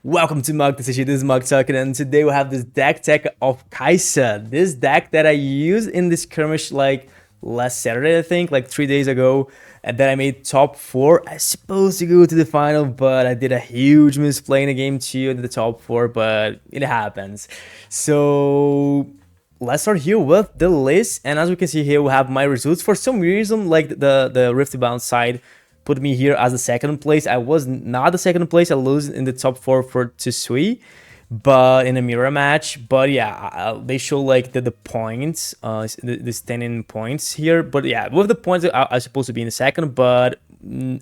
Welcome to Mug Decision. This is Mug talking, and today we have this deck tech of Kaisa. This deck that I used in this skirmish like last Saturday, I think, like 3 days ago, and then I made top 4. I was supposed to go to the final, but I did a huge misplay in the game 2 into the top 4, but it happens. So let's start here with the list, and as we can see here, we have my results. For some reason, like the Riftbound side put me here as the second place. I was not the second place. I lose in the top 4 for Tsui, but in a mirror match. But yeah, they show like the points, the standing points here. But yeah, with the points, I supposed to be in the second, but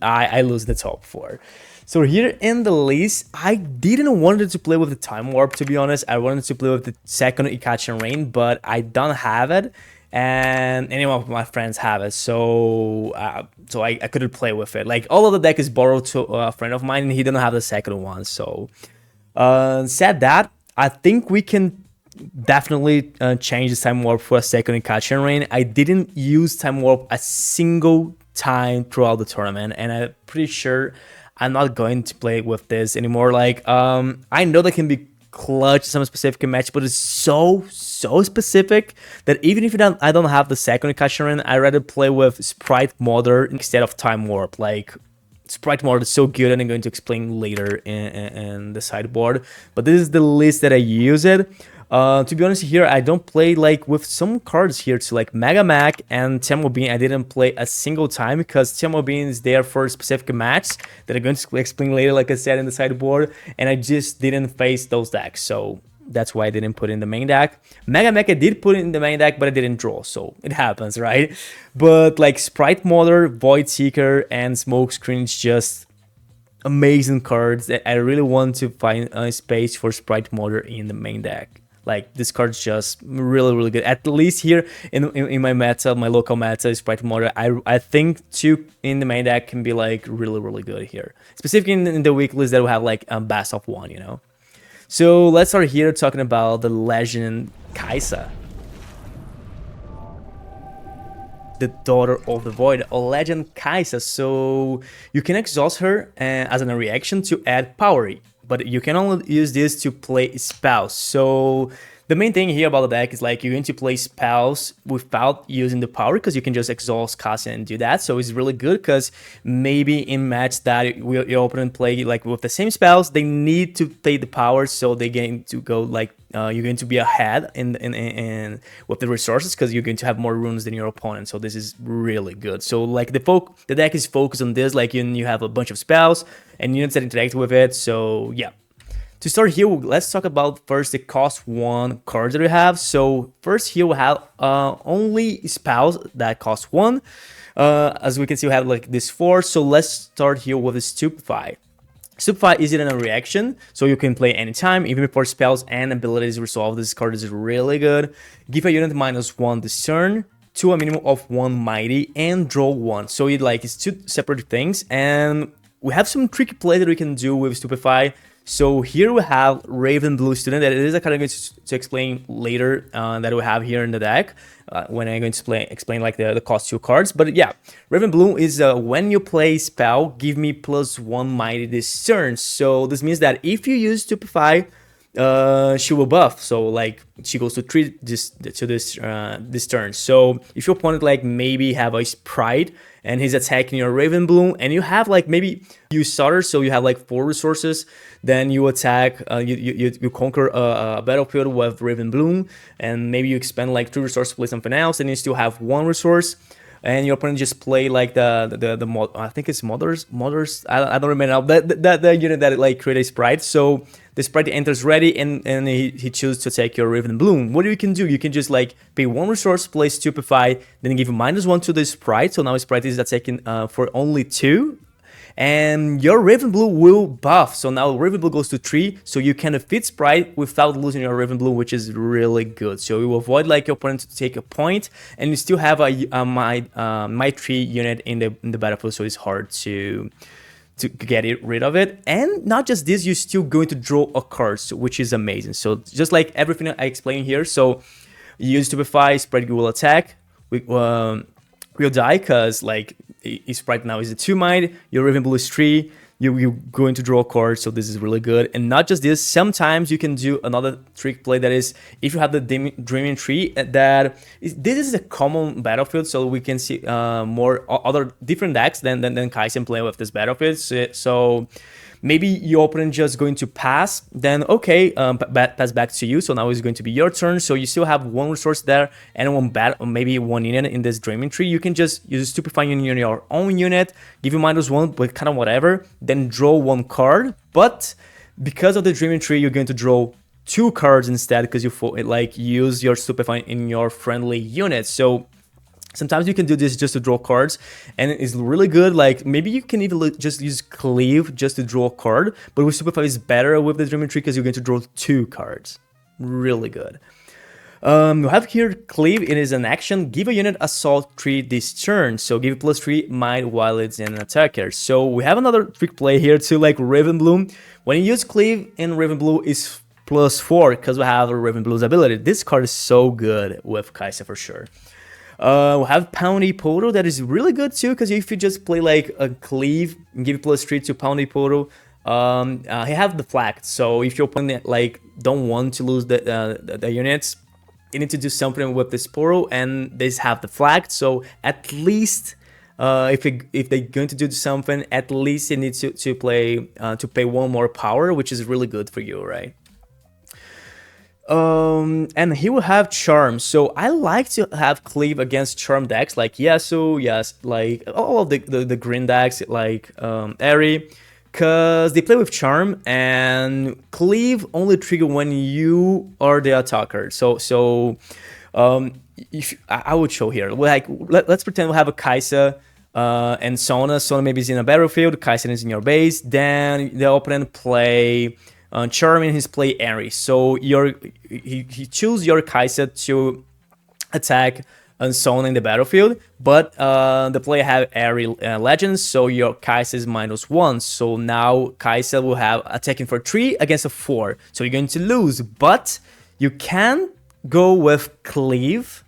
I lose the top 4. So here in the list, I didn't wanted to play with the time warp, to be honest. I wanted to play with the second Ikachi Rain, but I don't have it, and any of my friends have it, so I couldn't play with it. Like, all of the deck is borrowed to a friend of mine, and he didn't have the second one. So said that, I think we can definitely change the time warp for a second Ikachi Rain. I didn't use time warp a single time throughout the tournament, and I'm pretty sure I'm not going to play with this anymore. Like, I know that can be clutch some specific match, but it's so specific that even if I don't have the second Ikachi, I rather play with Sprite Mother instead of Time Warp. Like, Sprite Mother is so good, and I'm going to explain later in the sideboard. But this is the list that I use it. To be honest, here I don't play like with some cards here to like Mega Mac and Temo Bean. I didn't play a single time because Temo Bean is there for a specific match that I'm going to explain later, like I said in the sideboard, and I just didn't face those decks, so that's why I didn't put in the main deck. Mega Mac I did put in the main deck, but I didn't draw, so it happens, right? But like Sprite Mother, Void Seeker, and Smokescreen is just amazing cards that I really want to find a space for Sprite Mother in the main deck. Like, this card's just really good. At least here in my meta, my local meta, Sprite Mother, I think 2 in the main deck can be like really good here. Specifically in the week list that will have like a best of 1, you know. So let's start here talking about the legend Kaisa, the daughter of the void, a legend Kaisa. So you can exhaust her as a reaction to add power, but you can only use this to play spells. So the main thing here about the deck is like you're going to play spells without using the power, because you can just exhaust Kaisa and do that. So it's really good because maybe in match that your opponent play like with the same spells, they need to pay the power, so they're going to go like you're going to be ahead in with the resources because you're going to have more runes than your opponent. So this is really good. So like the deck is focused on this, like you have a bunch of spells and units that interact with it. So yeah. To start here, let's talk about first the cost 1 cards that we have. So first here we have only spells that cost 1. As we can see, we have like this 4. So let's start here with the Stupefy. Stupefy is in a reaction, so you can play anytime, even before spells and abilities resolve. This card is really good. Give a unit -1 this turn to a minimum of 1 mighty and draw 1. So it's 2 separate things, and we have some tricky play that we can do with Stupefy. So here we have Raven Blue Student. That it is a card I'm going to explain later that we have here in the deck when I'm going to explain like the cost 2 cards. But yeah, Raven Blue is when you play spell, give me +1 mighty this turn. So this means that if you use Stupefy, she will buff, so like she goes to 3 this turn. So if your opponent like maybe have a Sprite and he's attacking your Raven Bloom, and you have like maybe you starter, so you have like 4 resources, then you attack, you conquer a battlefield with Raven Bloom, and maybe you expend like 3 resources to play something else, and you still have 1 resource, and your opponent just play like the mod, I think it's mothers. I don't remember now. The unit that like create a Sprite. So the Sprite enters ready, and he chooses to take your Raven Bloom. What you can do? You can just like pay 1 resource, play Stupefy, then give -1 to the Sprite. So now Sprite is attacking for only 2. And your Raven Blue will buff. So now Raven Blue goes to 3, so you can defeat Sprite without losing your Raven Blue, which is really good. So you will avoid like your opponent to take a point, and you still have a my 3 unit in the battlefield, so it's hard to get rid of it. And not just this, you're still going to draw a card, which is amazing. So just like everything I explained here, so you use Stupefy, Sprite will attack. Will die because like Sprite now is a 2 might, your Raven Blue is 3, you're going to draw a card, so this is really good. And not just this, sometimes you can do another trick play, that is if you have the Dreaming Tree, this is a common battlefield, so we can see more other different decks than Kaisa playing with this battlefield. So maybe your opponent just going to pass, then okay, pass back to you, so now it's going to be your turn, so you still have one resource there and one maybe one unit in this Dreaming Tree. You can just use Stupefying Unit in your own unit, give you -1, but kind of whatever, then draw one card. But because of the Dreaming Tree, you're going to draw 2 cards instead, because you like use your Stupefying in your friendly unit. So sometimes you can do this just to draw cards, and it's really good. Like maybe you can even just use Cleave just to draw a card, but with Stupefy is better with the Dreaming Tree because you're going to draw 2 cards. Really good. We have here Cleave. It is an action. Give a unit Assault 3 this turn. So give it +3 might while it's an attacker. So we have another trick play here too, like Riftbound. When you use Cleave in Riftbound is +4 because we have a Riftbound's ability. This card is so good with Kaisa for sure. We have Poundy Portal, that is really good too, because if you just play like a Cleave and give +3 to Poundy Portal, he have the flag. So if your opponent like don't want to lose the units, you need to do something with this portal, and they have the flag. So at least if they're going to do something, at least you need to pay 1 more power, which is really good for you, right? And he will have Charm. So I like to have Cleave against Charm decks like Yasuo, yes, like all of the green decks like Eri, because they play with Charm, and Cleave only trigger when you are the attacker. So if I would show here, like let's pretend we have a Kaisa and Sona. Sona maybe is in a battlefield, Kaisa is in your base. Then the opponent play Charm in his play Eri. So he choose your Kaisa to attack Sona in the battlefield, but the player have Eri Legends, so your Kaisa is -1. So now Kaisa will have attacking for 3 against a 4. So you're going to lose, but you can go with Cleave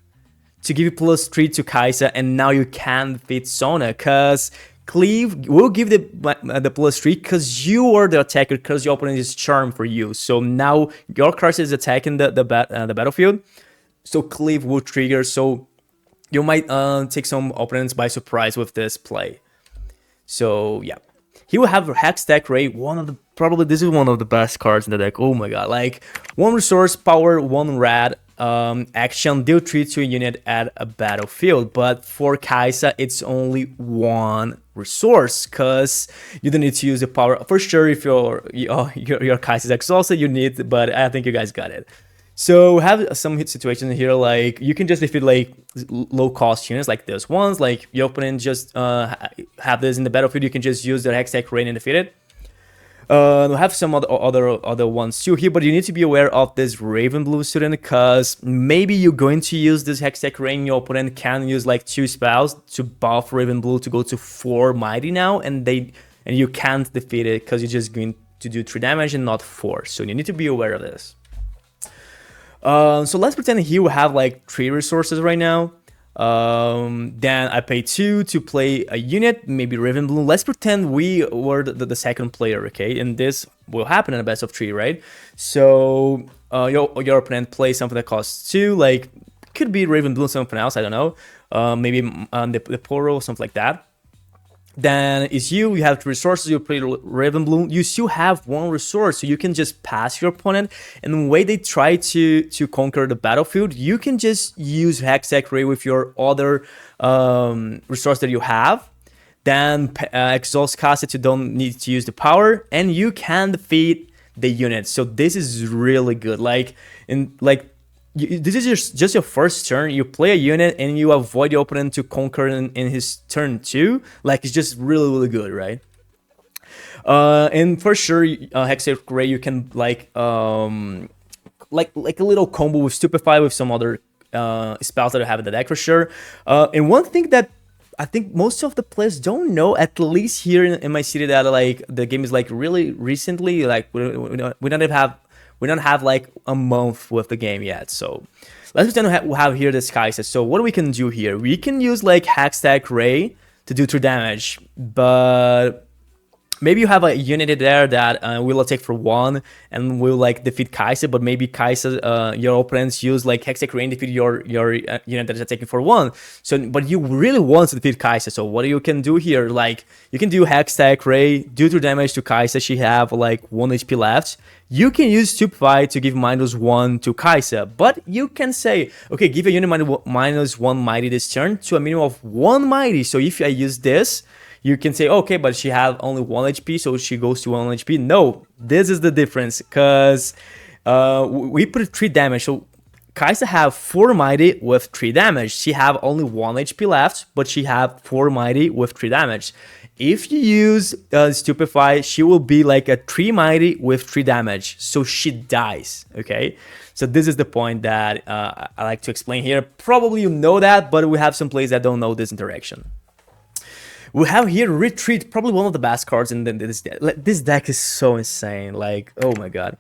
to give you +3 to Kaisa, and now you can defeat Sona, because Cleave will give the +3 because you are the attacker, because your opponent is Charm for you. So now your Kaisa is attacking the battlefield, so Cleave will trigger. So you might take some opponents by surprise with this play. So yeah, he will have Hextech Ray. This is one of the best cards in the deck. Oh my god! Like 1 resource, power, 1 rad. Action, deal 3 to a unit at a battlefield. But for Kaisa, it's only 1 resource, because you don't need to use the power. For sure, if your Kaisa is exhausted, you need, but I think you guys got it. So we have some hit situations here, like you can just defeat like low cost units like this ones, like your opponent just have this in the battlefield, you can just use their Hextech Rain and defeat it. We have some other ones too here, but you need to be aware of this Riftbound student, because maybe you're going to use this Hextech Rain. Your opponent can use like 2 spells to buff Riftbound to go to 4 mighty now, and you can't defeat it because you're just going to do 3 damage and not 4. So you need to be aware of this. So let's pretend here we have like 3 resources right now. Then I pay 2 to play a unit, maybe Riftbound. Let's pretend we were the second player, okay? And this will happen in a best of 3, right? So your opponent plays something that costs 2, like could be Riftbound, something else, I don't know. Maybe the portal, something like that. Then it's you have 2 resources, you play Riftbound, you still have 1 resource, so you can just pass your opponent, and the way they try to conquer the battlefield, you can just use Hextech Ray with your other resource that you have, then exhaust cast it, you don't need to use the power, and you can defeat the unit. So this is really good. This is just your first turn, you play a unit and you avoid the opponent to conquer in his turn 2. Like, it's just really good, right? And for sure, Hextech Ray, you can like a little combo with Stupefy with some other spells that I have in the deck for sure. And one thing that I think most of the players don't know, at least here in my city, that like the game is like really recently, like we don't have like a month with the game yet. So let's pretend we have here this Kaisa. So what we can do here, we can use like Hextech Ray to do 3 damage, but maybe you have a unit there that will attack for 1 and will like defeat Kaisa, but maybe Kaisa, your opponents use like Hextech Ray and defeat your unit that is attacking for 1. So, but you really want to defeat Kaisa. So what you can do here, like you can do Hextech Ray, do 2 damage to Kaisa. She have like 1 HP left. You can use Stupefy to give -1 to Kaisa, but you can say, okay, give a unit -1 mighty this turn to a minimum of 1 mighty. So if I use this, you can say, okay, but she have only 1 HP, so she goes to 1 HP. No, this is the difference, because we put 3 damage. So Kaisa have 4 mighty with 3 damage. She have only 1 HP left, but she have 4 mighty with 3 damage. If you use Stupefy, she will be like a 3 mighty with 3 damage, so she dies, okay? So this is the point that I like to explain here. Probably you know that, but we have some players that don't know this interaction. We have here Retreat, probably one of the best cards in this deck. This deck is so insane, like, oh my god.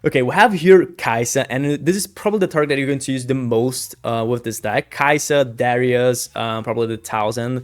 Okay, we have here Kaisa, and this is probably the target that you're going to use the most with this deck. Kaisa, Darius, probably the 1000.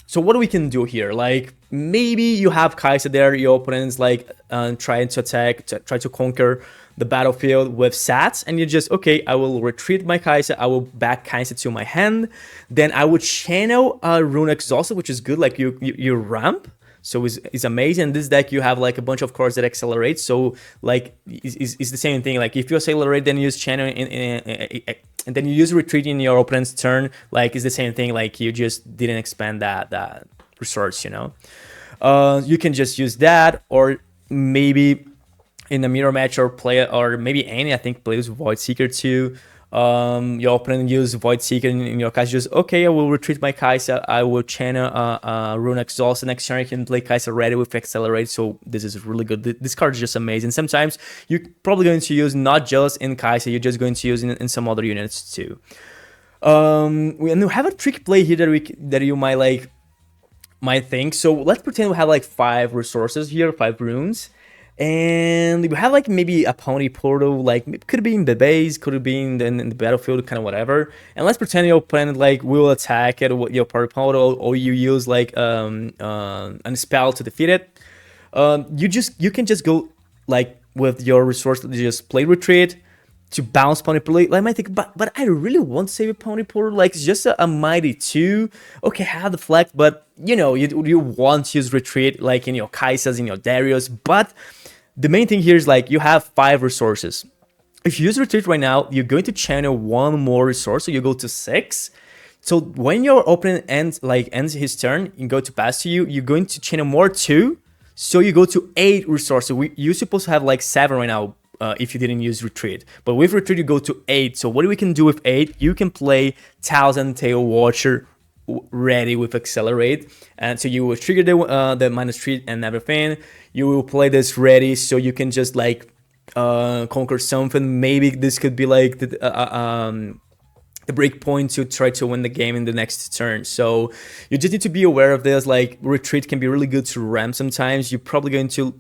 So what we can do here, like, maybe you have Kaisa there, your opponent's like trying to attack, try to conquer the battlefield with sats, and you just, okay, I will retreat my Kaisa, I will back Kaisa to my hand, then I would channel Rune Exhausted, which is good, like you ramp, so it's amazing. In this deck you have like a bunch of cards that accelerate, so like it's the same thing, like if you accelerate then you use channel and then you use retreat in your opponent's turn, like it's the same thing, like you just didn't expand that resource, you know. You can just use that, or maybe in a mirror match or play, or maybe any, I think plays Void Seeker too. Your opponent use Void Seeker in your Kaisa, just, okay, I will retreat my Kaisa, I will channel Rune Exhaust, next turn I can play Kaisa ready with Accelerate, so this is really good. This card is just amazing. Sometimes you're probably going to use not just in Kaisa, you're just going to use in some other units too. We have a trick play here that you might think. So let's pretend we have like 5 resources here, 5 runes. And we have like maybe a Pony Portal, like it could be in the base, could be in the battlefield, kind of whatever. And let's pretend your opponent like will attack it with your Pony Portal, or you use like a spell to defeat it. You can just go like with your resource, just play retreat to bounce Pony Portal. I might think, but I really want to save a Pony Portal, like it's just a mighty 2. Okay, have the flex, but you know you want to use retreat like in your Kaisas, in your Darius, but the main thing here is like you have 5 resources. If you use retreat right now, you're going to channel 1 more resource, so you go to 6. So when your opponent ends his turn and go to pass to you, you're going to channel more 2, so you go to 8 resources. You're supposed to have like 7 right now if you didn't use retreat, but with retreat you go to 8. So what we can do with 8, you can play 1000 Tail Watcher ready with Accelerate, and so you will trigger the -3 and everything. You will play this ready, so you can just like conquer something. Maybe this could be like the break point to try to win the game in the next turn. So you just need to be aware of this. Like retreat can be really good to ramp sometimes. You're probably going to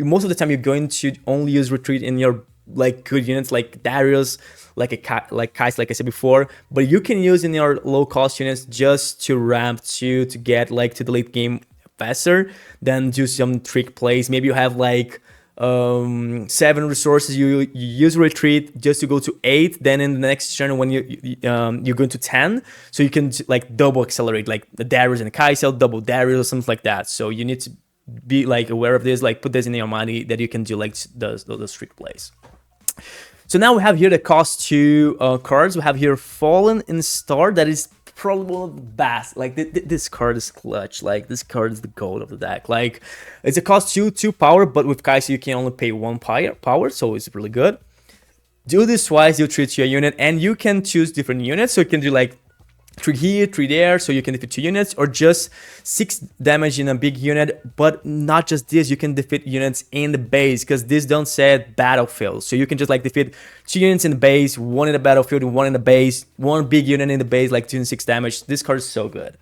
most of the time you're going to only use retreat in your like good units like Darius, like Kaisa, like I said before, but you can use in your low cost units just to ramp to get like to the late game faster, then do some trick plays. Maybe you have like 7 resources, you use retreat just to go to 8, then in the next turn when you're going to 10, so you can like double accelerate, like the Darius and Kaisa, double Darius or something like that. So you need to be like aware of this, like put this in your mind that you can do like those trick plays. So now we have here the cost 2 cards. We have here Fallen in Star, that is probably one of the best. Like this card is clutch. Like this card is the gold of the deck. Like it's a cost 2 power, but with Kaisa you can only pay 1 power, so it's really good. Do this twice, you treat your unit, and you can choose different units. So you can do like 3 here, 3 there, so you can defeat 2 units, or just 6 damage in a big unit. But not just this, you can defeat units in the base, because this don't set battlefield. So you can just like defeat 2 units in the base, 1 in the battlefield, 1 in the base, 1 big unit in the base, like 2 and 6 damage. This card is so good.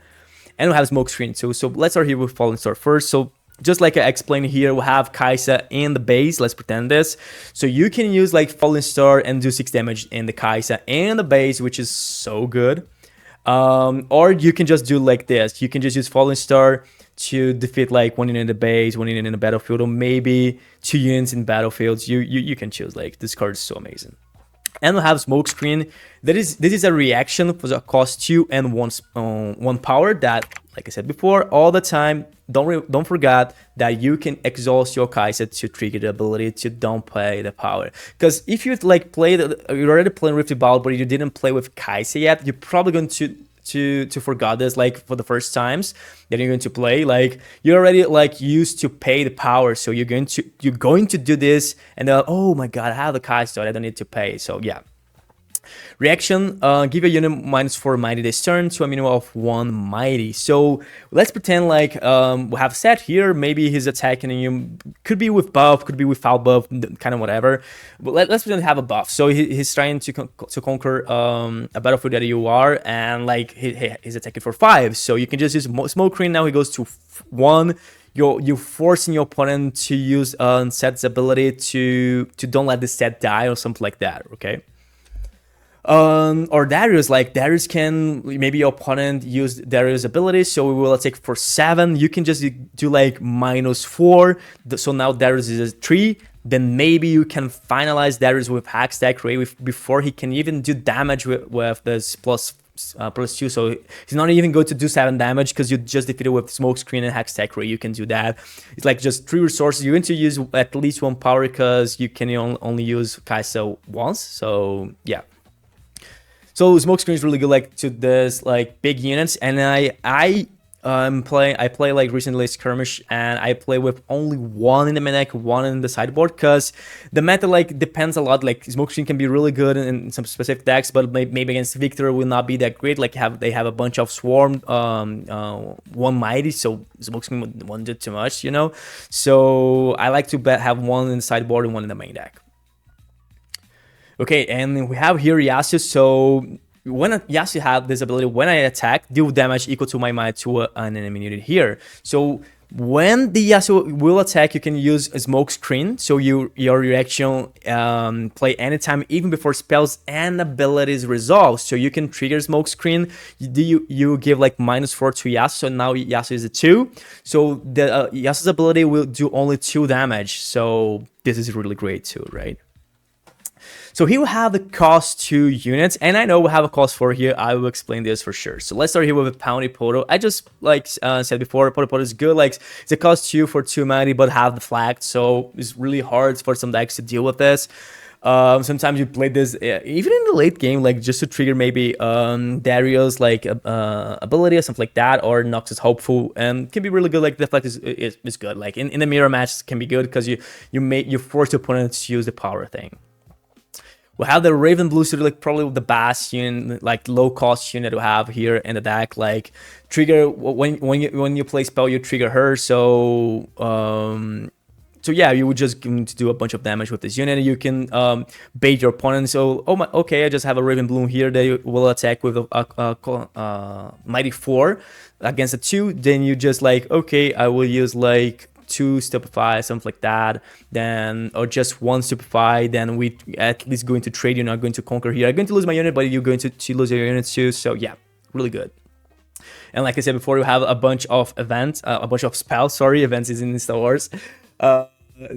And we have smoke screen too. So let's start here with Fallen Star first. So just like I explained here, we have Kaisa in the base. Let's pretend this. So you can use like Fallen Star and do 6 damage in the Kaisa and the base, which is so good. Or you can just do like this. You can just use Fallen Star, to defeat like 1 unit in the base, 1 unit in the battlefield, or maybe 2 units in battlefields. You can choose. Like, this card is so amazing. And we have Smokescreen. This is a reaction for the cost 2 and 1 power that, like I said before, all the time, don't forget that you can exhaust your Kaisa to trigger the ability to don't play the power. Because if you like you're already playing Riftbound, but you didn't play with Kaisa yet, you're probably going to forget this like for the first times that you're going to play. Like, you're already like used to pay the power, so you're going to do this, and then, oh my god, I have the Kaisa, so I don't need to pay. So yeah. Reaction, give a unit -4 mighty this turn to a minimum of 1 mighty. So let's pretend like we have set here, maybe he's attacking you, could be with buff, could be without buff, kind of whatever, but let's pretend have a buff. So he's trying to conquer a battlefield that you are, and like he's attacking for 5, so you can just use Smokescreen. Now he goes to 1. You're forcing your opponent to use Set's ability to don't let the set die or something like that, okay? Or Darius, like Darius can, maybe your opponent use Darius' ability, so we will attack for 7. You can just do like -4, so now Darius is a 3. Then maybe you can finalize Darius with Hackstack Ray before he can even do damage with this +2, so he's not even going to do 7 damage because you just defeated with Smokescreen and Hackstack Ray. You can do that. It's like just 3 resources. You're going to use at least 1 power because you can only use Kaisa once, so yeah. So Smokescreen is really good like to this like big units, and I play like recently Skirmish, and I play with only 1 in the main deck, 1 in the sideboard, because the meta like depends a lot. Like, Smokescreen can be really good in some specific decks, but maybe against Victor will not be that great. Like, they have a bunch of Swarm, 1 mighty, so Smokescreen won't do too much, you know. So I like to have 1 in the sideboard and 1 in the main deck. Okay, and we have here Yasuo. So when Yasuo have this ability, when I attack, deal damage equal to my might to an enemy unit here. So when the Yasuo will attack, you can use a Smokescreen. So your reaction play anytime, even before spells and abilities resolve. So you can trigger Smokescreen. You give like -4 to Yasuo. So now Yasuo is a 2. So the Yasuo's ability will do only 2 damage. So this is really great too, right? So here we have the cost 2 units, and I know we have a cost 4 here. I will explain this for sure. So let's start here with a Poundy Poto. I just like said before, Poto is good. Like, it's a cost 2 for 2 mighty, but have the flag, so it's really hard for some decks to deal with this. Sometimes you play this even in the late game, like just to trigger maybe Darius like ability or something like that, or Noxus Hopeful, and can be really good. Like, the flag is good. Like in the mirror match, can be good because you force the opponent to use the power thing. We have the Raven Blue, so like probably the best unit, like low cost unit we have here in the deck. Like, trigger when you play spell, you trigger her. So so yeah, you would just going to do a bunch of damage with this unit. You can bait your opponent. So okay, I just have a Raven Bloom here. They will attack with a mighty 4 against a 2. Then you just like, okay, I will use like 2 Stupefy, something like that, then, or just 1 Stupefy, then we at least going to trade. You're not going to conquer here. I'm going to lose my unit, but you're going to lose your units too. So yeah, really good. And like I said before, you have a bunch of events, a bunch of spells. Sorry, events is in Star Wars.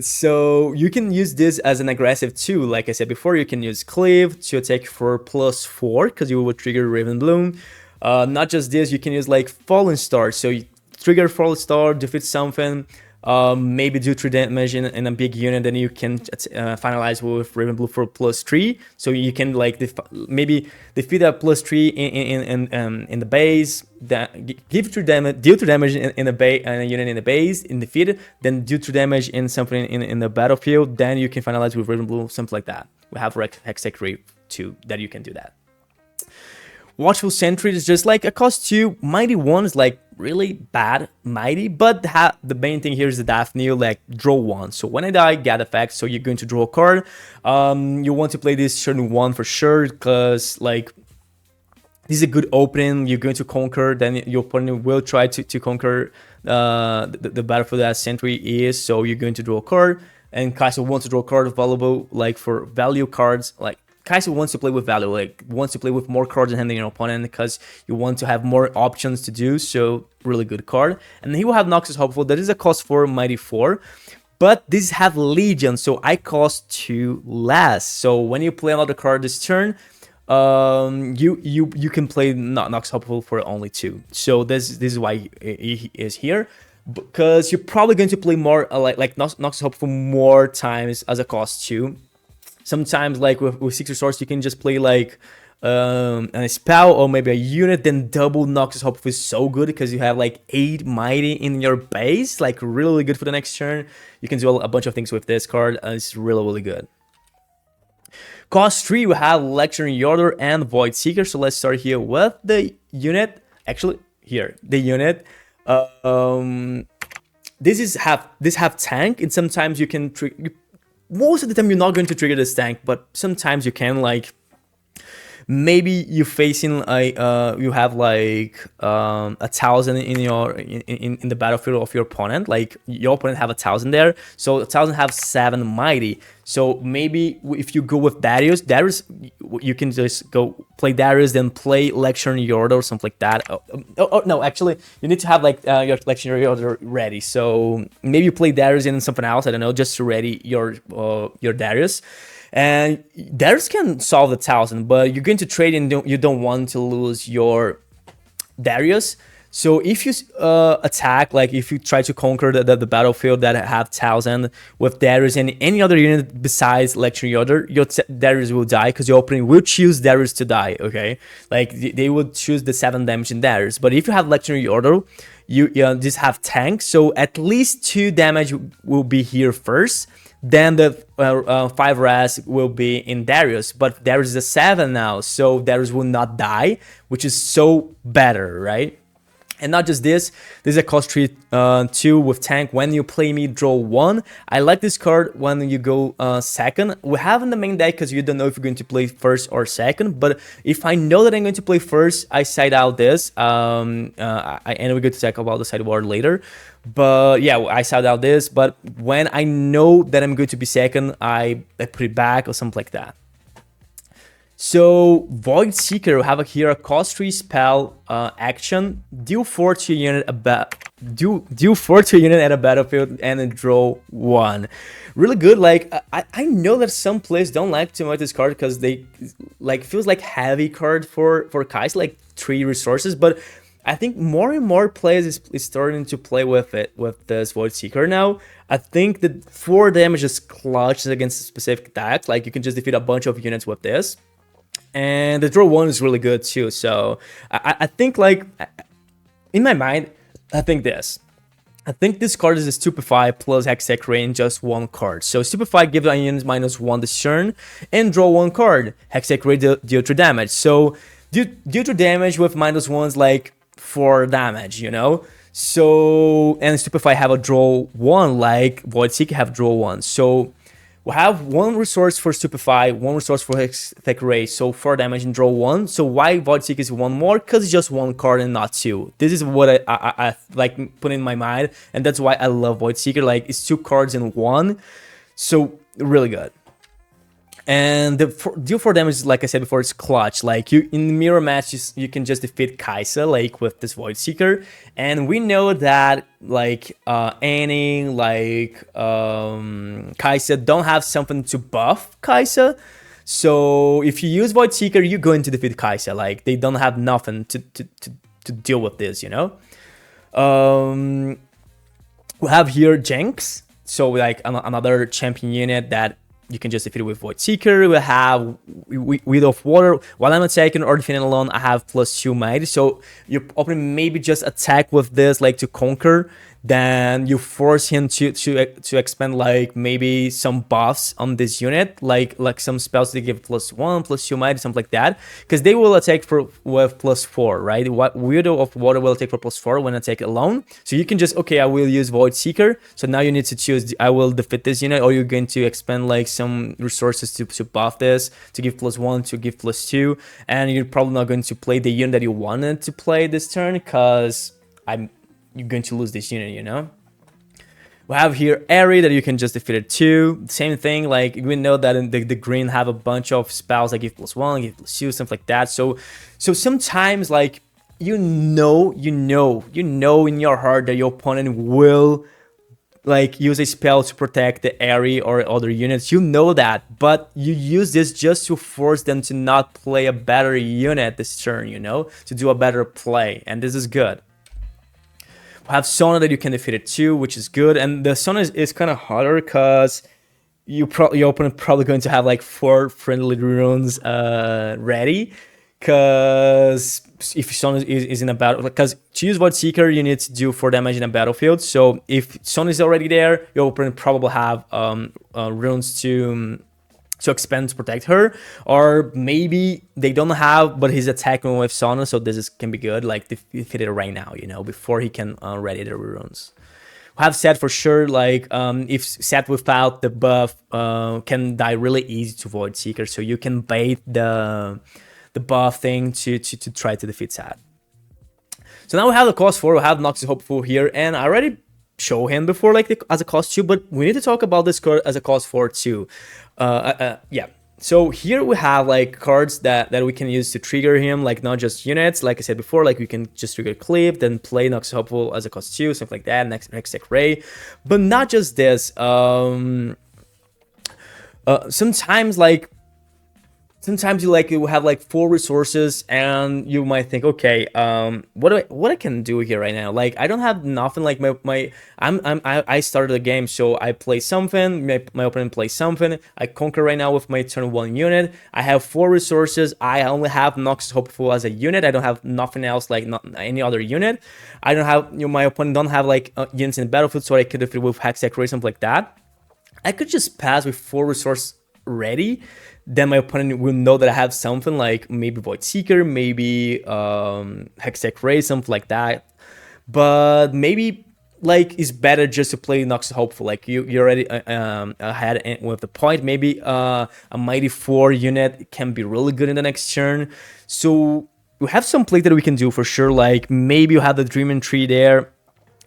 So you can use this as an aggressive too. Like I said before, you can use Cleave to attack for +4 because you will trigger Raven Bloom. Not just this, you can use like Fallen Star. So you trigger Fallen Star, defeat something. Maybe do 3 damage in a big unit, then you can finalize with Raven Blue for +3. So you can like maybe defeat a +3 in the base, that give 3 damage, deal 3 damage in the base, and a unit in the base, in defeat it, then do 3 damage in something in the battlefield. Then you can finalize with Raven Blue, something like that. We have Hextech Ray too, that you can do that. Watchful Sentry is just like a cost 2. Mighty 1 is like really bad mighty, but the main thing here is the Daphne, like draw 1. So when I die, get effect. So you're going to draw a card. You want to play this turn 1 for sure, because like this is a good opening. You're going to conquer, then your opponent will try to conquer the battlefield that Sentry is. So you're going to draw a card, and Kaisa wants to draw a card available like for value cards. Like Kaisa wants to play with value, like wants to play with more cards in hand than your opponent because you want to have more options to do. So really good card. And he will have Noxus Hopeful. That is a cost 4, Mighty 4. But these have Legion, so I cost 2 less. So when you play another card this turn, you can play Nox Hopeful for only 2. So this is why he is here, because you're probably going to play more like Nox Hopeful more times as a cost 2. Sometimes like with 6 resources you can just play like a spell or maybe a unit, then double Noxus Hopeful is so good because you have like 8 Mighty in your base, like really good for the next turn. You can do a bunch of things with this card. It's really good. Cost 3, we have Lecturing Yorder and Void Seeker. So let's start here with the unit. Actually, here, the unit. This have tank, and sometimes you can most of the time you're not going to trigger this tank, but sometimes you can, like maybe you're facing a you have like 1,000 in the battlefield of your opponent, like your opponent have 1,000 there, so 1,000 have 7 Mighty. So maybe if you go with Darius, you can just go play Darius, then play Lecturing Yorder or something like that. Oh no, actually you need to have like your Lecturing Yorder ready. So maybe you play Darius and something else, I don't know, just to ready your Darius. And Darius can solve the 1,000, but you're going to trade and you don't want to lose your Darius. So if you attack, like if you try to conquer the battlefield that have 1,000 with Darius and any other unit besides Lecturing Yorder, your Darius will die because your opponent will choose Darius to die, okay? Like they would choose the 7 damage in Darius. But if you have Lecturing Yorder, you just have tank, so at least 2 damage will be here first. Then the 5 res will be in Darius, but Darius is a 7 now, so Darius will not die, which is so better, right? And not just this is a cost 3 2 with tank. When you play me, draw 1. I like this card when you go second. We have in the main deck because you don't know if you're going to play first or second. But if I know that I'm going to play first, I side out this. And we're going to talk about the sideboard later. But yeah, I side out this. But when I know that I'm going to be second, I put it back or something like that. So Void Seeker, we have here a cost 3 spell action, deal 4 to a unit deal 4 to a unit at a battlefield and then draw 1. Really good. Like I know that some players don't like too much this card because they like feels like heavy card for Kaisa, like 3 resources, but I think more and more players is starting to play with it, with this Void Seeker now. I think that 4 damage is clutch against specific attacks, like you can just defeat a bunch of units with this. And the draw 1 is really good too. So I think, like, in my mind, I think this card is a Stupefy plus Hextech Ray in just 1 card. So Stupefy gives the units -1 this turn and draw 1 card. Hextech Ray deal 3 damage. So deal 3 damage with -1's like 4 damage, you know? So, and Stupefy have a draw 1, like Void Seeker have draw 1. So we have 1 resource for Stupefy, 1 resource for Hextech Ray, so 4 damage and draw 1. So why Void Seeker is 1 more? Because it's just 1 card and not 2. This is what I like put in my mind, and that's why I love Void Seeker. Like, it's 2 cards in 1, so really good. And the deal 4 damage, like I said before, it's clutch. Like, you in the mirror match, you can just defeat Kaisa, like with this Void Seeker. And we know that, like, Annie, like, Kaisa don't have something to buff Kaisa. So if you use Void Seeker, you're going to defeat Kaisa. Like, they don't have nothing to deal with this, you know? We have here Jinx. So, like, another champion unit that you can just defeat it with Void Seeker. We have Widow of Water. While I'm attacking or defending alone, I have +2 might. So your opponent maybe just attack with this, like, to conquer. Then you force him to expend, like, maybe some buffs on this unit, like some spells that give +1, +2 might, something like that, because they will attack with +4, right? What Widow of Water will attack for +4 when attack alone. So you can just, okay, I will use Void Seeker. So now you need to choose, I will defeat this unit, or you're going to expend, like, some resources to buff this, to give +1, to give +2, and you're probably not going to play the unit that you wanted to play this turn, because you're going to lose this unit, you know? We have here Airy that you can just defeat it too. Same thing, like we know that in the green have a bunch of spells like give +1, give +2, stuff like that. So sometimes like you know in your heart that your opponent will like use a spell to protect the area or other units. You know that, but you use this just to force them to not play a better unit this turn, you know, to do a better play, and this is good. We have Sona that you can defeat it too, which is good, and the Sona is kind of harder because your opponent probably going to have like 4 friendly runes ready, because if Sona is in a battle, because to use Void Seeker you need to do 4 damage in a battlefield. So if Sona is already there, your opponent probably have runes to expand to protect her, or maybe they don't have, but he's attacking with Sona, so can be good, like defeat it right now, you know, before he can ready the runes. We have Set for sure, like if Set without the buff can die really easy to Void Seeker, so you can bait the buff thing to try to defeat Set. So now we have the cost 4, we have Noxus Hopeful here, and I already show him before like as a cost 2, but we need to talk about this card as a cost 4 too. Yeah, so here we have like cards that we can use to trigger him, like not just units, like I said before, like we can just trigger Cleave, then play Noxus Hopeful as a cost 2, something like that, next Hextech Ray. But not just this, sometimes you have like 4 resources and you might think, okay, what I can do here right now? Like I don't have nothing, like I started the game, so I play something, my opponent plays something, I conquer right now with my turn 1 unit. I have 4 resources, I only have Noxus Hopeful as a unit, I don't have nothing else, like not any other unit. I don't have, my opponent don't have like units in the battlefield, so I could defeat with Hextech Ray, something like that. I could just pass with 4 resources ready, then my opponent will know that I have something like maybe Void Seeker, maybe Hextech Ray, something like that. But maybe like it's better just to play Noxus Hopeful, like you already ahead with the point. Maybe a Mighty 4 unit can be really good in the next turn. So we have some play that we can do for sure, like maybe you have the Dreaming Tree there.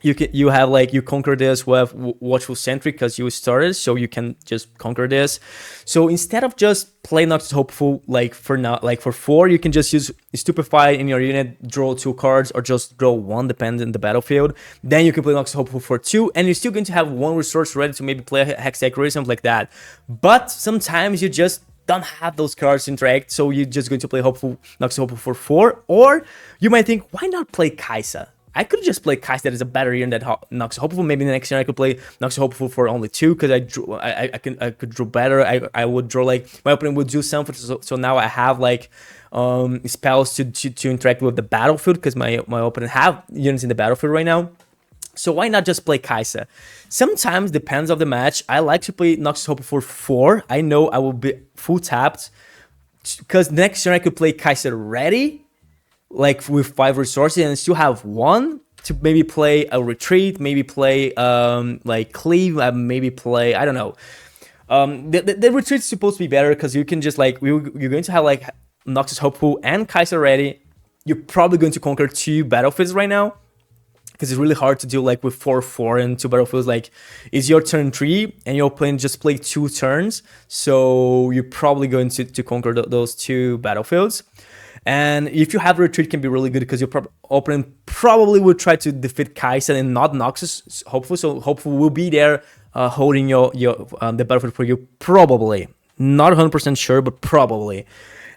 You have like, you conquer this with Watchful Sentry because you started, so you can just conquer this. So instead of just play Noxus Hopeful like for now, like for 4, you can just use Stupefy in your unit, draw 2 cards, or just draw 1 depending on the battlefield. Then you can play Noxus Hopeful for 2, and you're still going to have 1 resource ready to maybe play a Hextech Ray, something like that. But sometimes you just don't have those cards to interact, so you're just going to play Noxus Hopeful for 4, or you might think, why not play Kaisa? I could just play Kaisa, that is a better unit than Noxus Hopeful. Maybe the next turn I could play Noxus Hopeful for only 2 because I could draw better. I would draw like, my opponent would do something, so now I have like spells to interact with the battlefield because my opponent have units in the battlefield right now. So why not just play Kaisa? Sometimes, depends on the match, I like to play Noxus Hopeful for 4. I know I will be full tapped because next turn I could play Kaisa ready, like with 5 resources, and still have 1 to maybe play a retreat, maybe play like Cleave, maybe play, I don't know. The retreat is supposed to be better because you can just like, you're going to have like Noxus Hopeful and Kaisa ready. You're probably going to conquer 2 battlefields right now because it's really hard to do like with 4 and 2 battlefields. Like it's your turn 3 and your opponent just play 2 turns, so you're probably going to conquer those 2 battlefields. And if you have a retreat, can be really good because your opponent probably will try to defeat Kaisa and not Noxus Hopeful. So Hopeful will be there holding the battlefield for you, probably. Not 100% sure, but probably.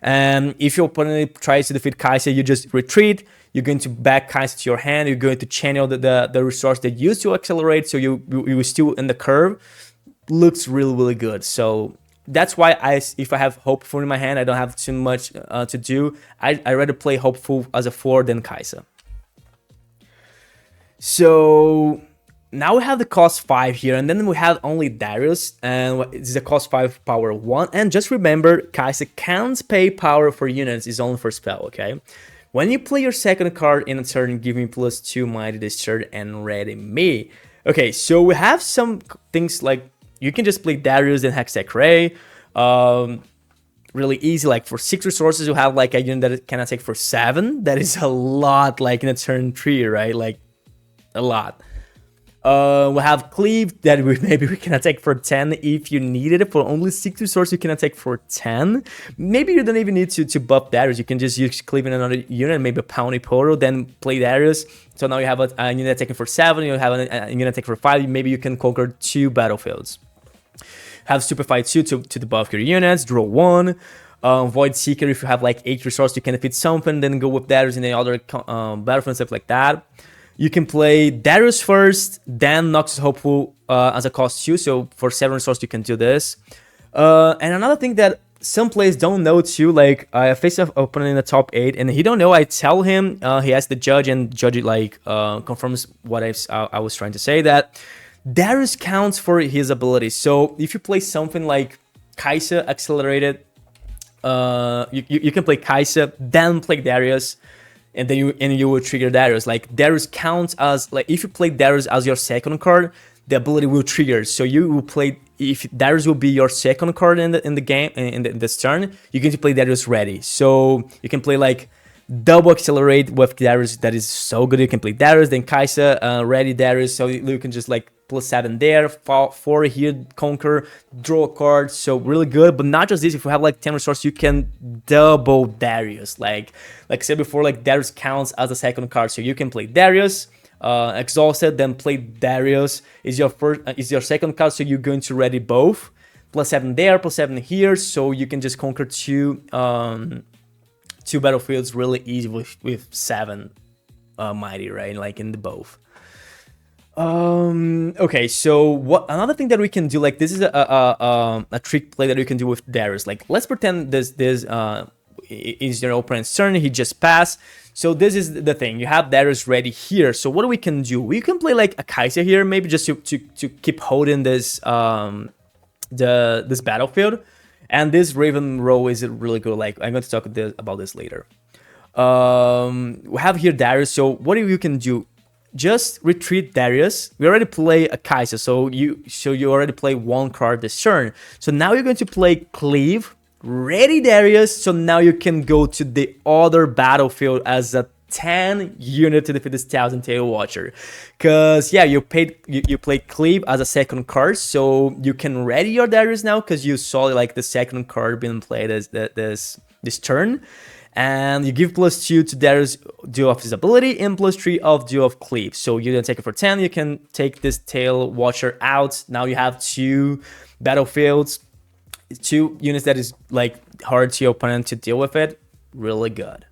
And if your opponent tries to defeat Kaisa, you just retreat. You're going to back Kaisa to your hand. You're going to channel the resource that used to accelerate, so you still in the curve. Looks really, really good. So that's why if I have Hopeful in my hand, I don't have too much to do. I rather play Hopeful as a 4 than Kaisa. So now we have the cost 5 here, and then we have only Darius, and it's a cost 5 power 1. And just remember, Kaisa can't pay power for units, it's only for spell, okay? When you play your second card in a turn, give me +2 Mighty this turn and ready me. Okay, so we have some things like, you can just play Darius and Hextech Ray. Really easy, like for 6 resources, you have like a unit that can attack for 7. That is a lot, like in a turn 3, right? Like a lot. We have Cleave that maybe we can attack for 10 if you needed it. For only 6 resources, you can attack for 10. Maybe you don't even need to buff Darius. You can just use Cleave in another unit, maybe a Poundy Portal, then play Darius. So now you have a unit attacking for 7, you have a unit attacking for 5. Maybe you can conquer 2 battlefields. Have Super Fight 2 to debuff your units, draw 1. Void Seeker, if you have like 8 resources, you can defeat something, then go with Darius in the other battlefield and stuff like that. You can play Darius first, then Noxus Hopeful as a cost 2. So for 7 resources, you can do this. And another thing that some players don't know too, like I face an opponent in the top 8, and he don't know. I tell him, he asks the judge, and judge like confirms what I was trying to say, that Darius counts for his ability. So if you play something like Kaisa Accelerated, you can play Kaisa, then play Darius. And then you will trigger Darius. Like Darius counts as, like, if you play Darius as your second card, the ability will trigger. So you will play, if Darius will be your second card in the game in this turn, you can play Darius ready. So you can play like double accelerate with Darius. That is so good. You can play Darius, then Kaisa, ready Darius. So you can just like +7 there, 4 here, conquer, draw a card. So really good. But not just this, if you have like 10 resources, you can double Darius. Like I said before, like Darius counts as a second card. So you can play Darius, exhausted, then play Darius is your second card. So you're going to ready both. +7 there, +7 here. So you can just conquer two battlefields really easy with 7 mighty, right? Like in the both. Okay, so another thing that we can do, like this is a trick play that we can do with Darius. Like let's pretend this is your opponent's turn, he just passed. So this is the thing, you have Darius ready here. So what we can do, we can play like a Kaisa here, maybe just to keep holding this this battlefield. And this Raven row is really good. Like I'm going to talk about this later. We have here Darius. So what you can do, just retreat Darius. We already play a Kaisa, so you already play 1 card this turn. So now you're going to play Cleave, ready Darius. So now you can go to the other battlefield as a 10 unit to defeat this Thousand Tail Watcher. Cause yeah, you play Cleave as a second card, so you can ready your Darius now, cause you saw like the second card being played as this turn. And you give +2 to Darius due of his ability, and +3 of due of Cleave. So you don't take it for 10, you can take this Tail Watcher out. Now you have 2 battlefields, 2 units that is like hard to your opponent to deal with it. Really good.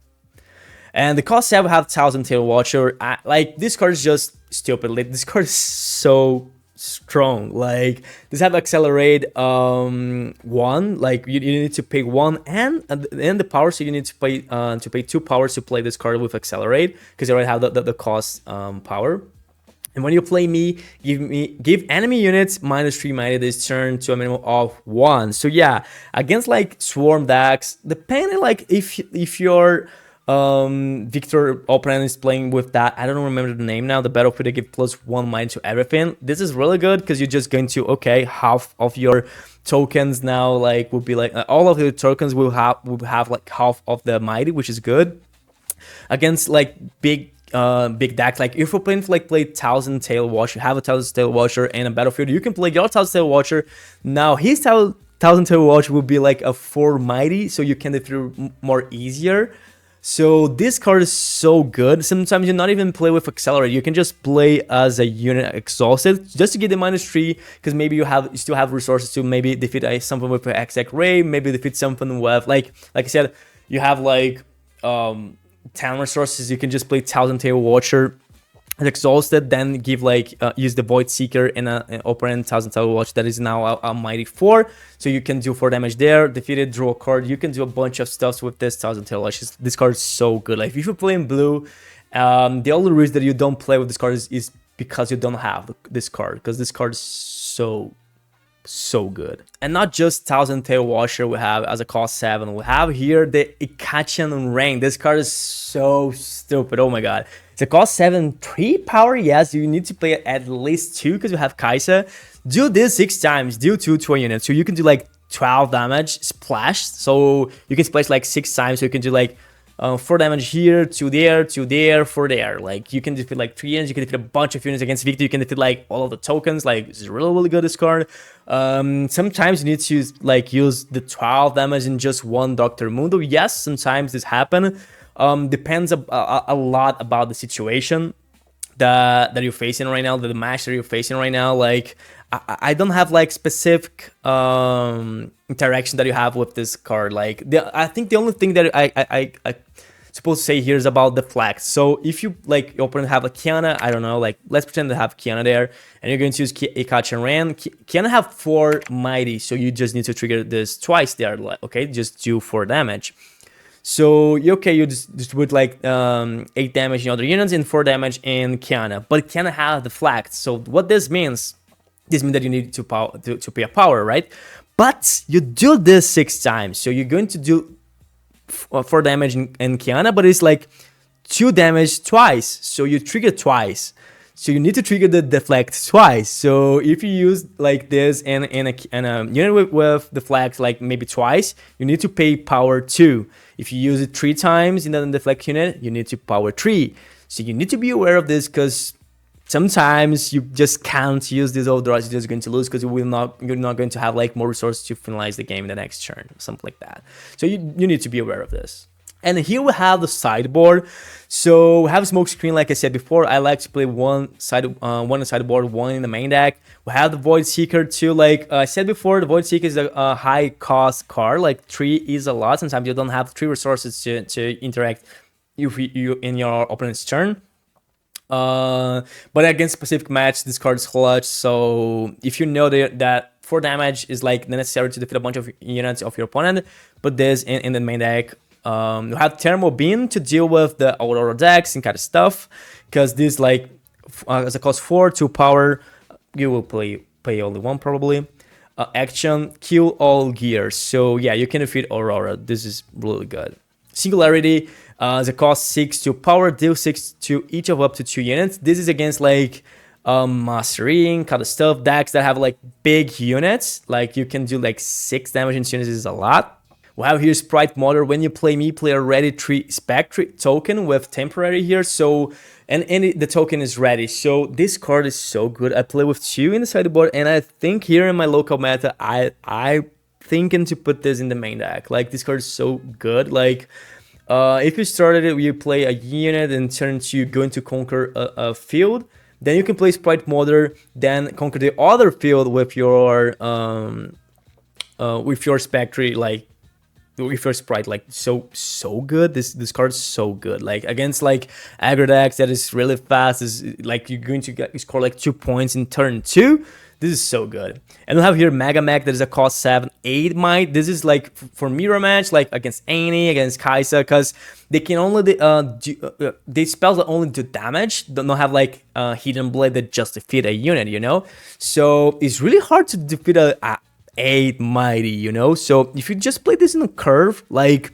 And the cost 7 have Thousand Tail Watcher. Like this card is just stupid. Like, this card is so strong. Like this have accelerate 1, like you need to pay 1 and the power, so you need to pay 2 powers to play this card with accelerate, because you already have the cost power. And when you play me, give enemy units -3 mighty this turn to a minimum of 1. So yeah, against like swarm decks, depending like if your Victor opponent is playing with that, I don't remember the name now, the battlefield, they give +1 mighty to everything. This is really good because you're just going to, okay, half of your tokens now like will be like all of the tokens will have like half of the mighty, which is good against like big decks. Like if you're playing like play Thousand Tail Watcher, have a Thousand Tail Watcher and a battlefield, you can play your Thousand Tail Watcher. Now his Thousand Tail Watcher will be like a 4 mighty, so you can defeat more easier. So this card is so good. Sometimes you not even play with accelerate. You can just play as a unit exhausted just to get the -3, because maybe you still have resources to maybe defeat something with an exact ray, maybe defeat something with like I said, you have like 10 resources. You can just play Thousand Tail Watcher exhausted, then give like use the Void Seeker and an opponent Thousand Tail Watch that is now a mighty 4, so you can do 4 damage there, defeat it, draw a card. You can do a bunch of stuff with this Thousand Tail Watch. This card is so good. Like if you play in blue, the only reason that you don't play with this card is because you don't have this card, because this card is so good. And not just Thousand Tail Watcher we have as a cost 7, we have here the Ikachian Ring. This card is so stupid, oh my god. It's a cost 7, 3 power, yes, you need to play it at least 2 because you have Kaisa. Do this 6 times, do 2 to a unit, so you can do like 12 damage splash. So you can splash like 6 times, so you can do like 4 damage here, 2 there, 2 there, 4 there. Like, you can defeat like 3 units, you can defeat a bunch of units against Victor, you can defeat like all of the tokens. Like, it's really, really good, this card. Sometimes you need to like use the 12 damage in just one Dr. Mundo. Yes, sometimes this happens. Depends a lot about the situation that you're facing right now, the match that you're facing right now. Like, I don't have like specific interaction that you have with this card. Like, I think the only thing that I supposed to say here is about the flex. So if you like your opponent have a Kiana, I don't know, like let's pretend they have Kiana there, and you're going to use Ikachi and Ran. Kiana have 4 mighty, so you just need to trigger this twice there. Okay, just do 4 damage. So okay, you just put like 8 damage in other units and 4 damage in Kiana, but Kiana has the flex. So what this means? This means that you need to pay a power, right? But you do this 6 times, so you're going to do 4 damage in Kiana, but it's like 2 damage twice, so you trigger twice. So you need to trigger the deflect twice. So if you use like this and a unit with deflect like maybe twice, you need to pay power 2. If you use it 3 times in the deflect unit, you need to power 3. So you need to be aware of this, because sometimes you just can't use these old draws. You're just going to lose because you're not going to have like more resources to finalize the game in the next turn, something like that. So you need to be aware of this. And here we have the sideboard. So we have smoke screen, like I said before. I like to play one in the sideboard, one in the main deck. We have the Void Seeker too. Like I said before, the Void Seeker is a high cost card. Like 3 is a lot. Sometimes you don't have 3 resources to interact you in your opponent's turn. But against specific match, this card is clutch. So if you know that 4 damage is like necessary to defeat a bunch of units of your opponent, put this in the main deck. You have Thermal Beam to deal with the Aurora decks and kind of stuff, because this like as a cost 4 to power, you will pay only 1 probably. Action, kill all gears. So yeah, you can defeat Aurora. This is really good. Singularity, the cost 6 to power, deal 6 to each of up to 2 units. This is against like mastering kind of stuff, decks that have like big units. Like you can do like 6 damage in units is a lot. We have here Sprite Mother. When you play me, play a ready 3 Spectre token with temporary here. So and the token is ready. So this card is so good. I play with 2 in the sideboard, and I think here in my local meta, I thinking to put this in the main deck. Like this card is so good. Like if you started it, you play a unit and turn 2 going to conquer a field. Then you can play Sprite Mother, then conquer the other field with your Spectre, like with your Sprite. Like so good. This card is so good. Like against like aggro decks that is really fast, is like you're going to score like 2 points in turn 2. This is so good. And we have here Mega Mech, that is a cost 7, 8 might. This is like for mirror match, like against Annie, against Kaisa, because they can only they spells that only do damage, don't have like Hidden Blade that just defeat a unit, you know. So it's really hard to defeat a 8 mighty, you know. So if you just play this in a curve, like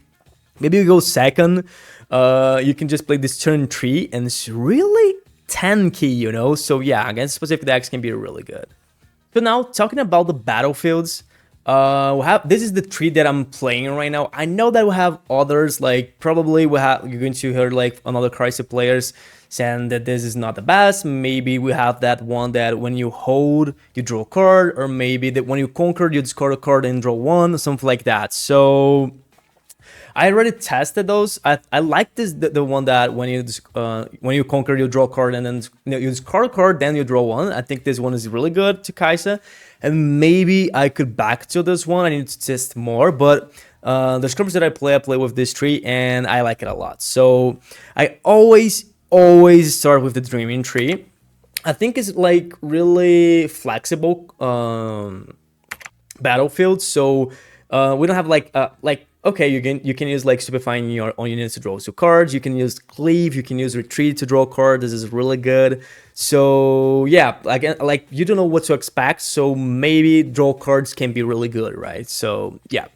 maybe you go second, you can just play this turn 3, and it's really 10k, you know. So yeah, against specific decks can be really good. So now talking about the battlefields, this is the 3 that I'm playing right now. I know that we have others, like probably you're going to hear like another Kaisa players saying that this is not the best. Maybe we have that one that when you hold, you draw a card, or maybe that when you conquer, you discard a card and draw 1, or something like that. So I already tested those. I like this the one that when you conquer, you draw a card, and then you discard a card, then you draw 1. I think this one is really good to Kaisa, and maybe I could back to this one. I need to test more, but the scripts that I play with this 3, and I like it a lot. So I always start with the Dreaming Tree. I think it's like really flexible battlefield. So we don't have like okay, you can use like Stupefying your own units to draw 2 cards. You can use Cleave, you can use Retreat to draw a card. This is really good. So yeah, again, like you don't know what to expect, so maybe draw cards can be really good, right? So yeah,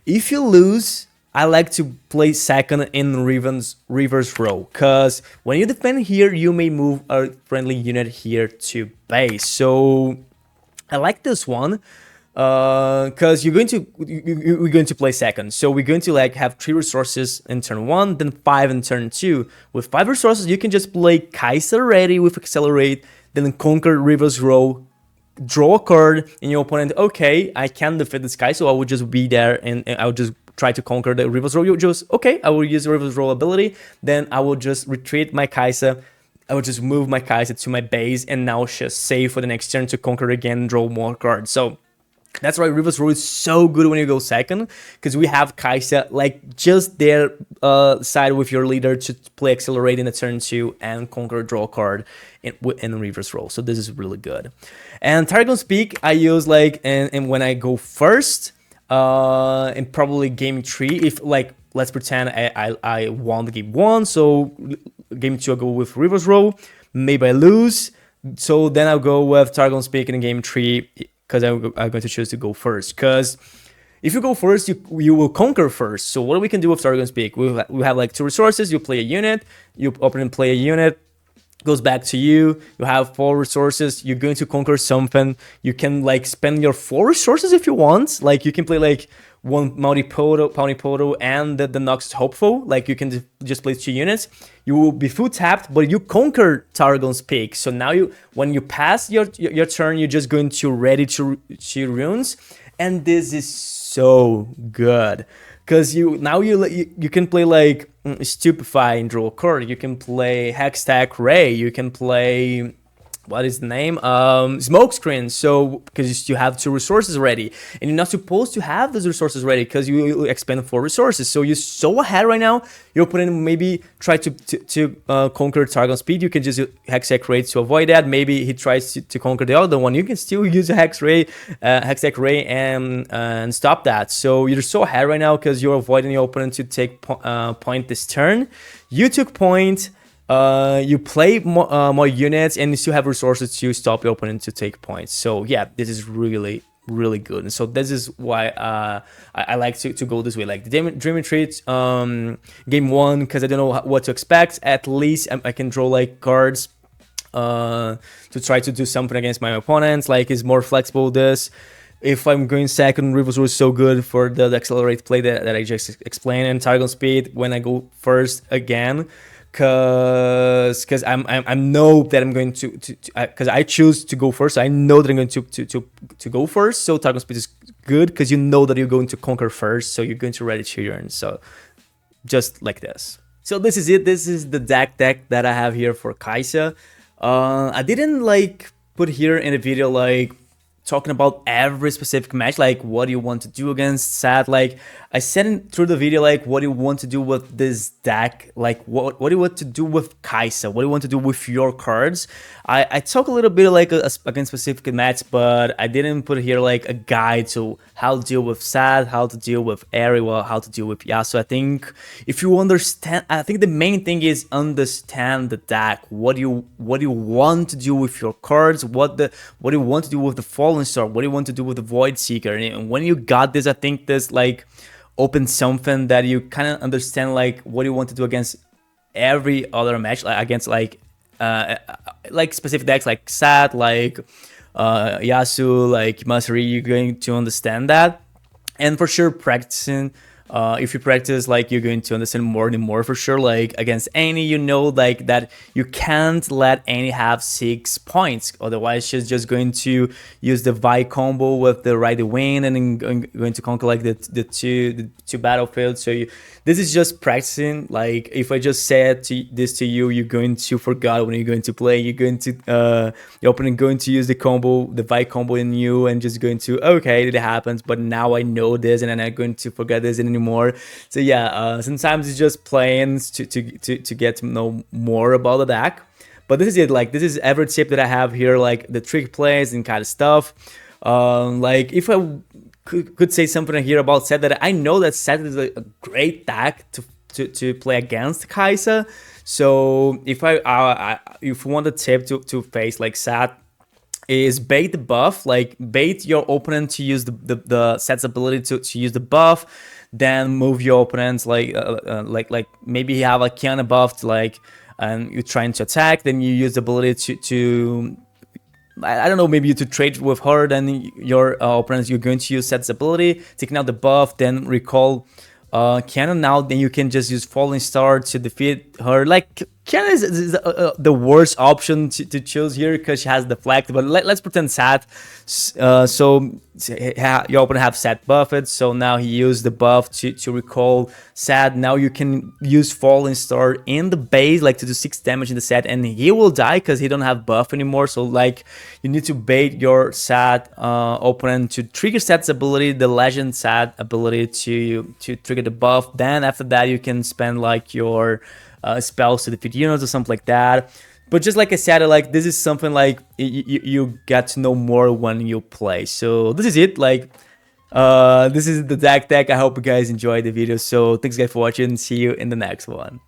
if you lose, I like to play second in reverse row, because when you defend here, you may move a friendly unit here to base. So I like this one. Because we're going to play second, so we're going to like have 3 resources in turn 1, then 5 in turn 2. With 5 resources, you can just play Kaisa ready with Accelerate, then conquer River's Row, draw a card, and your opponent, okay, I can defeat this guy, so I would just be there and I would just try to conquer the River's Row. You just, okay, I will use the River's Row ability, then I will just retreat my Kaisa. I would just move my Kaisa to my base and now just save for the next turn to conquer again and draw more cards. So that's why River's Row is so good when you go second, because we have Kaisa like just there side with your leader to play Accelerate in the turn 2 and conquer draw a card in River's Row. So this is really good. And Targon's Peak I use like and when I go first in probably game 3, if like let's pretend I won the game 1, so game 2 I go with River's Row, maybe I lose, so then I'll go with Targon's Peak in game 3, because I'm going to choose to go first. Because if you go first, you will conquer first. So what we can do with Targon's Peak, we have like 2 resources. You play a unit, you open and play a unit, goes back to you. You have 4 resources. You're going to conquer something. You can like spend your 4 resources if you want. Like you can play like 1 Paunipoto and the Noxus Hopeful. Like you can just play 2 units. You will be full tapped, but you conquer Targon's Peak. So now when you pass your turn, you're just going to ready to runes, and this is so good because you can play like Stupefy and draw a card. You can play Hextech Ray. You can play, what is the name? Smokescreen. So because you have 2 resources ready, and you're not supposed to have those resources ready because you expend 4 resources. So you're so ahead right now. Your opponent maybe try to conquer Targon Speed. You can just use Hextech Ray to avoid that. Maybe he tries to conquer the other one. You can still use a Hextech Ray and stop that. So you're so ahead right now because you're avoiding your opponent to take point this turn. You took point. You play more units and you still have resources to stop your opponent to take points. So yeah, this is really good. And so this is why I like to go this way, like the Dream Retreat game 1, because I don't know what to expect. At least I can draw like cards to try to do something against my opponents. Like it's more flexible. This, if I'm going second, River's Row is so good for the accelerate play that I just explained, and Targon Speed when I go first again. Because I know that I'm going to because I choose to go first. So I know that I'm going to go first. So Targon Speed is good because you know that you're going to conquer first. So you're going to ready to turn. So just like this. So this is it. This is the deck that I have here for Kaisa. I didn't like put here in the video like talking about every specific match, like what do you want to do against Sad. Like I said through the video, like what do you want to do with this deck, like what do you want to do with Kaisa, what do you want to do with your cards. I talk a little bit like against specific match, but I didn't put here like a guide to how to deal with Sad, how to deal with Ariwa, how to deal with Yasuo. I think if you understand, I think the main thing is understand the deck. What do you want to do with your cards, what do you want to do with the Fallen Star, what do you want to do with the Void Seeker. And when you got this, I think this like opens something that you kind of understand like what you want to do against every other match, like against like specific decks like Sad, like Yasuo, like Masari. You're going to understand that, and for sure practicing. If you practice, like you're going to understand more and more for sure. Like against Annie, you know, like that you can't let Annie have 6 points, otherwise she's just going to use the Vi combo with the right wing and then going to conquer like the two battlefields. So this is just practicing. Like if I just said this to you, you're going to forget when you're going to play. You're going to your opponent going to use the combo, the Vi combo in you, and just going to, okay, it happens, but now I know this and I'm not going to forget this anymore. So yeah, sometimes it's just playing to get to know more about the deck. But this is it. Like this is every tip that I have here, like the trick plays and kind of stuff. Like if I could say something here about Set, that I know that Set is a great deck to play against Kaisa. So if if you want a tip to face like Set, is bait the buff, like bait your opponent to use the Set's ability to use the buff, then move your opponents like maybe you have a Kiana buff to like, and you're trying to attack, then you use the ability to I don't know, maybe to trade with her, then your opponent, you're going to use Sad's ability, taking out the buff, then recall Cannon. Now then you can just use Falling Star to defeat her. Like, Cannon is the worst option to choose here because she has Deflect, but let's pretend Sad. So your opponent have Sad buffed, so now he used the buff to recall Sad. Now you can use Falling Star in the base, like to do 6 damage in the set, and he will die because he don't have buff anymore. So like, you need to bait your Sad opponent to trigger Sad's ability, the Legend Sad ability to trigger the buff. Then after that you can spend like your spells to defeat units or something like that. But just like I said, like, this is something like you get to know more when you play. So this is it. Like, this is the deck. I hope you guys enjoyed the video. So thanks guys for watching. See you in the next one.